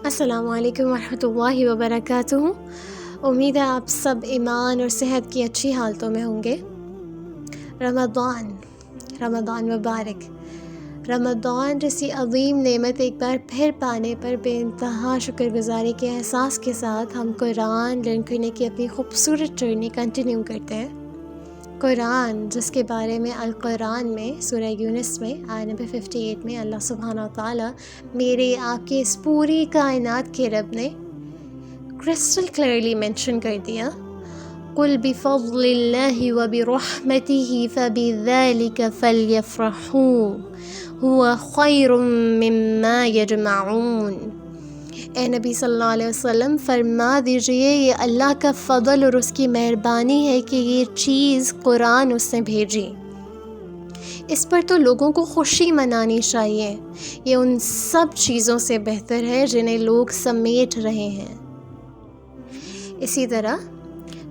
السلام علیکم ورحمۃ اللہ وبرکاتہ۔ امید ہے آپ سب ایمان اور صحت کی اچھی حالتوں میں ہوں گے۔ رمضان مبارک۔ رمضان جیسی عظیم نعمت ایک بار پھر پانے پر بے انتہا شکر گزاری کے احساس کے ساتھ ہم قرآن لرن کرنے کی اپنی خوبصورت جرنی کنٹینیو کرتے ہیں۔ قرآن، جس کے بارے میں القرآن میں سورہ یونس میں آیت نمبر 58 میں اللہ سبحانہ وتعالیٰ میرے آپ کے اس پوری کائنات کے رب نے کرسٹل کلیئرلی مینشن کر دیا، قُلْ بِفَضْلِ اللَّهِ وَبِرَحْمَتِهِ فَبِذَلِكَ فَلْيَفْرَحُوا هُوَ خَيْرٌ مِّمَّا يَجْمَعُونَ۔ اے نبی صلی اللہ علیہ وسلم فرما دیجئے یہ اللہ کا فضل اور اس کی مہربانی ہے کہ یہ چیز قرآن اس نے بھیجی، اس پر تو لوگوں کو خوشی منانی چاہیے، یہ ان سب چیزوں سے بہتر ہے جنہیں لوگ سمیٹ رہے ہیں۔ اسی طرح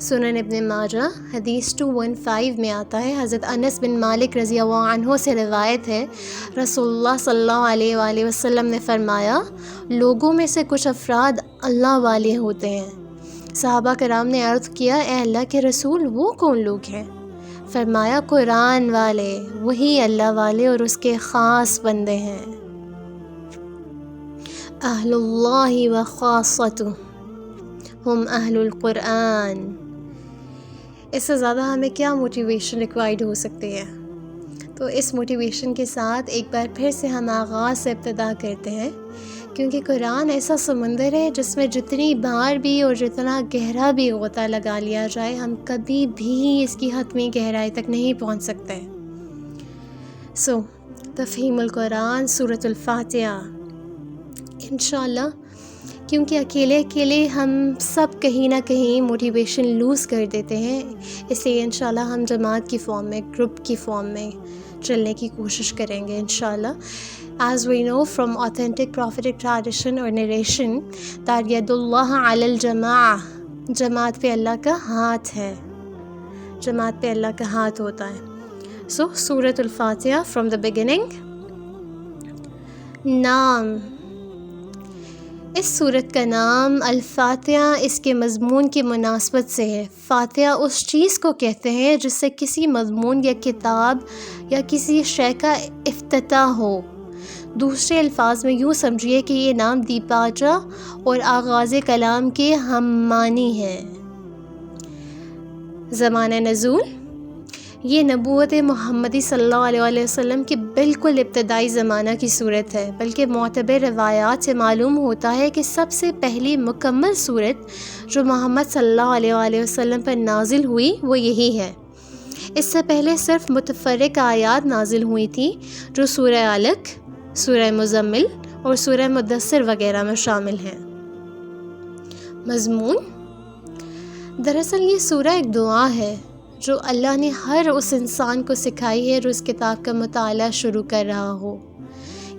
سنن ابن ماجہ حدیث 215 میں آتا ہے، حضرت انس بن مالک رضی اللہ عنہ سے روایت ہے، رسول اللہ صلی اللہ علیہ وآلہ وسلم نے فرمایا، لوگوں میں سے کچھ افراد اللہ والے ہوتے ہیں۔ صحابہ کرام نے عرض کیا، اے اللہ کے رسول وہ کون لوگ ہیں؟ فرمایا، قرآن والے، وہی اللہ والے اور اس کے خاص بندے ہیں۔ اہل اللہ و خاصتہ ہم اہل القرآن۔ اس سے زیادہ ہمیں کیا موٹیویشن ریکوائرڈ ہو سکتی ہے؟ تو اس موٹیویشن کے ساتھ ایک بار پھر سے ہم آغاز سے ابتدا کرتے ہیں، کیونکہ قرآن ایسا سمندر ہے جس میں جتنی بار بھی اور جتنا گہرا بھی غوطہ لگا لیا جائے ہم کبھی بھی اس کی حتمی گہرائی تک نہیں پہنچ سکتے۔ تفہیم القرآن سورۃ الفاتحہ۔ انشاءاللہ کیونکہ اکیلے ہم سب کہیں نہ کہیں موٹیویشن لوز کر دیتے ہیں، اس لیے انشاءاللہ ہم جماعت کی فارم میں، گروپ کی فارم میں چلنے کی کوشش کریں گے انشاءاللہ۔ As we know from authentic prophetic tradition or narration that ید اللہ علی الجماع، جماعت پہ اللہ کا ہاتھ ہے، جماعت پہ اللہ کا ہاتھ ہوتا ہے۔ سورۃ الفاتحہ from the beginning۔ نام، اس سورت کا نام الفاتحہ اس کے مضمون کی مناسبت سے ہے۔ فاتحہ اس چیز کو کہتے ہیں جس سے کسی مضمون یا کتاب یا کسی شے کا افتتاح ہو۔ دوسرے الفاظ میں یوں سمجھیے کہ یہ نام دیپاچہ اور آغاز کلام کے ہم معنی ہے۔ زمانہ نزول، یہ نبوت محمدی صلی اللہ علیہ وسلم کی بالکل ابتدائی زمانہ کی صورت ہے، بلکہ معتبر روایات سے معلوم ہوتا ہے کہ سب سے پہلی مکمل صورت جو محمد صلی اللہ علیہ وسلم پر نازل ہوئی وہ یہی ہے۔ اس سے پہلے صرف متفرق آیات نازل ہوئی تھیں جو سورہ علق، سورہ مزمل اور سورہ مدثر وغیرہ میں شامل ہیں۔ مضمون، دراصل یہ سورہ ایک دعا ہے جو اللہ نے ہر اس انسان کو سکھائی ہے جو اس کتاب کا مطالعہ شروع کر رہا ہو۔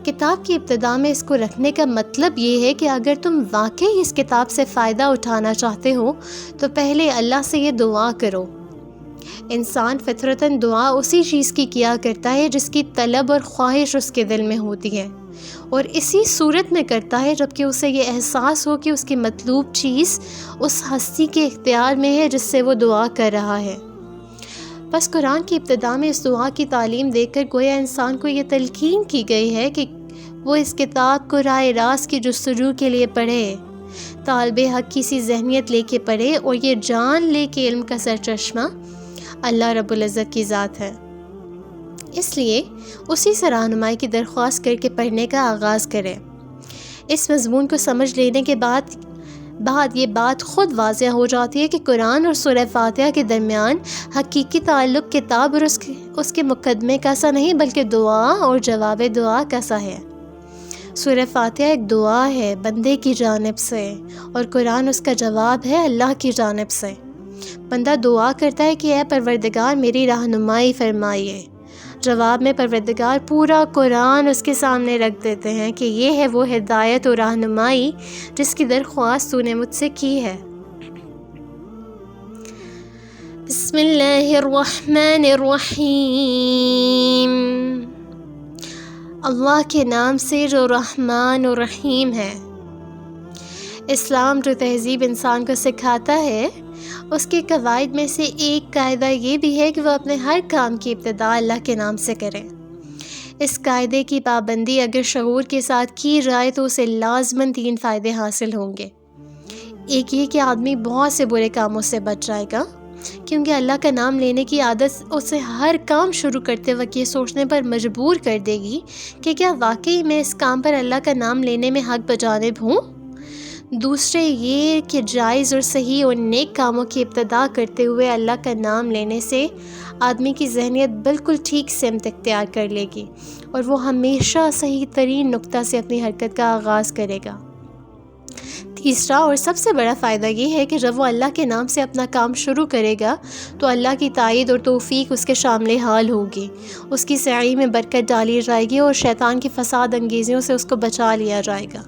کتاب کی ابتدا میں اس کو رکھنے کا مطلب یہ ہے کہ اگر تم واقعی اس کتاب سے فائدہ اٹھانا چاہتے ہو تو پہلے اللہ سے یہ دعا کرو۔ انسان فطرتاً دعا اسی چیز کی کیا کرتا ہے جس کی طلب اور خواہش اس کے دل میں ہوتی ہے، اور اسی صورت میں کرتا ہے جب کہ اسے یہ احساس ہو کہ اس کی مطلوب چیز اس ہستی کے اختیار میں ہے جس سے وہ دعا کر رہا ہے۔ بس قرآن کی ابتدا میں اس دعا کی تعلیم دے کر گویا انسان کو یہ تلقین کی گئی ہے کہ وہ اس کتاب کو راہ راست کی جستجو کے لیے پڑھے، طالب حق کی سی ذہنیت لے کے پڑھے اور یہ جان لے کہ علم کا سرچشمہ اللہ رب العزت کی ذات ہے۔ اس لیے اسی سے رہنمائی کی درخواست کر کے پڑھنے کا آغاز کرے۔ اس مضمون کو سمجھ لینے کے بعد یہ بات خود واضح ہو جاتی ہے کہ قرآن اور سورہ فاتحہ کے درمیان حقیقی تعلق کتاب اور اس کے مقدمے کا سا نہیں بلکہ دعا اور جواب دعا کا سا ہے۔ سورہ فاتحہ ایک دعا ہے بندے کی جانب سے، اور قرآن اس کا جواب ہے اللہ کی جانب سے۔ بندہ دعا کرتا ہے کہ اے پروردگار میری رہنمائی فرمائیے، جواب میں پروردگار پورا قرآن اس کے سامنے رکھ دیتے ہیں کہ یہ ہے وہ ہدایت و رہنمائی جس کی درخواست تو نے مجھ سے کی ہے۔ بسم اللہ الرحمن الرحیم، اللہ کے نام سے جو رحمان و رحیم ہے۔ اسلام جو تہذیب انسان کو سکھاتا ہے اس کے قواعد میں سے ایک قاعدہ یہ بھی ہے کہ وہ اپنے ہر کام کی ابتدا اللہ کے نام سے کریں۔ اس قاعدے کی پابندی اگر شعور کے ساتھ کی جائے تو اسے لازماً 3 فائدے حاصل ہوں گے۔ ایک یہ کہ آدمی بہت سے برے کاموں سے بچ جائے گا، کیونکہ اللہ کا نام لینے کی عادت اسے ہر کام شروع کرتے وقت یہ سوچنے پر مجبور کر دے گی کہ کیا واقعی میں اس کام پر اللہ کا نام لینے میں حق بجانب ہوں۔ دوسرے یہ کہ جائز اور صحیح اور نیک کاموں کی ابتدا کرتے ہوئے اللہ کا نام لینے سے آدمی کی ذہنیت بالکل ٹھیک سمت اختیار کر لے گی اور وہ ہمیشہ صحیح ترین نقطہ سے اپنی حرکت کا آغاز کرے گا۔ تیسرا اور سب سے بڑا فائدہ یہ ہے کہ جب وہ اللہ کے نام سے اپنا کام شروع کرے گا تو اللہ کی تائید اور توفیق اس کے شامل حال ہوگی، اس کی سعی میں برکت ڈالی جائے گی اور شیطان کی فساد انگیزیوں سے اس کو بچا لیا جائے گا۔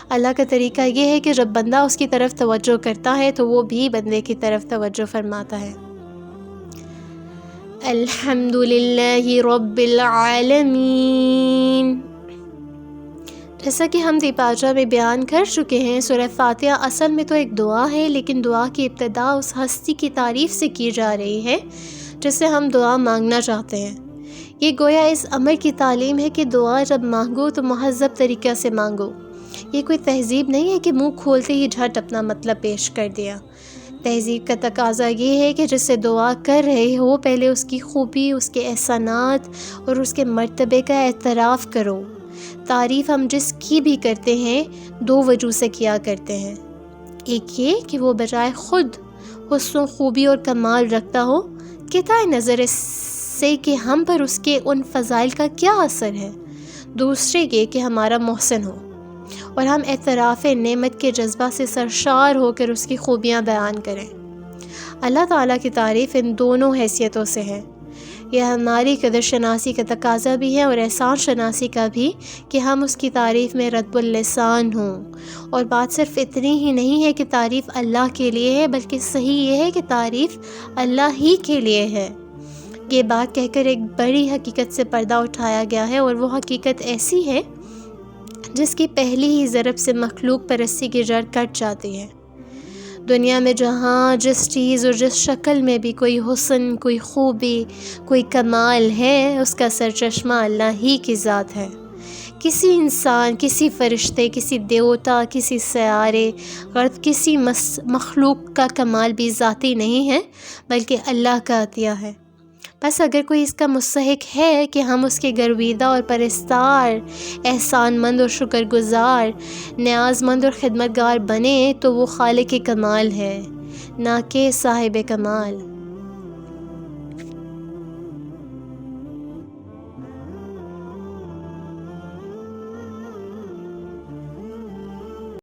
اللہ کا طریقہ یہ ہے کہ جب بندہ اس کی طرف توجہ کرتا ہے تو وہ بھی بندے کی طرف توجہ فرماتا ہے۔ الحمدللہ رب العالمین۔ جیسا کہ ہم دیپاجا میں بیان کر چکے ہیں، سورہ فاتحہ اصل میں تو ایک دعا ہے، لیکن دعا کی ابتدا اس ہستی کی تعریف سے کی جا رہی ہے جس سے ہم دعا مانگنا چاہتے ہیں۔ یہ گویا اس امر کی تعلیم ہے کہ دعا جب مانگو تو مہذب طریقہ سے مانگو۔ یہ کوئی تہذیب نہیں ہے کہ منہ کھولتے ہی جھٹ اپنا مطلب پیش کر دیا۔ تہذیب کا تقاضا یہ ہے کہ جس سے دعا کر رہے ہو پہلے اس کی خوبی، اس کے احسانات اور اس کے مرتبے کا اعتراف کرو۔ تعریف ہم جس کی بھی کرتے ہیں 2 وجہ سے کیا کرتے ہیں۔ ایک یہ کہ وہ بجائے خود حسن، خوبی اور کمال رکھتا ہو، قطع نظر اس سے کہ ہم پر اس کے ان فضائل کا کیا اثر ہے۔ دوسرے یہ کہ ہمارا محسن ہو اور ہم اعتراف نعمت کے جذبہ سے سرشار ہو کر اس کی خوبیاں بیان کریں۔ اللہ تعالیٰ کی تعریف ان دونوں حیثیتوں سے ہے۔ یہ ہماری قدر شناسی کا تقاضا بھی ہے اور احسان شناسی کا بھی کہ ہم اس کی تعریف میں رطب اللسان ہوں۔ اور بات صرف اتنی ہی نہیں ہے کہ تعریف اللہ کے لیے ہے، بلکہ صحیح یہ ہے کہ تعریف اللہ ہی کے لیے ہے۔ یہ بات کہہ کر ایک بڑی حقیقت سے پردہ اٹھایا گیا ہے، اور وہ حقیقت ایسی ہے جس کی پہلی ہی ضرب سے مخلوق پرستی کی جڑ کٹ جاتی ہے۔ دنیا میں جہاں جس چیز اور جس شکل میں بھی کوئی حسن، کوئی خوبی، کوئی کمال ہے، اس کا سرچشمہ اللہ ہی کی ذات ہے۔ کسی انسان، کسی فرشتے، کسی دیوتا، کسی سیارے اور کسی مخلوق کا کمال بھی ذاتی نہیں ہے، بلکہ اللہ کا عطیہ ہے۔ بس اگر کوئی اس کا مستحق ہے کہ ہم اس کے گرویدہ اور پرستار، احسان مند اور شکر گزار، نیاز مند اور خدمتگار بنے تو وہ خالق کمال ہے، نہ کہ صاحب کمال۔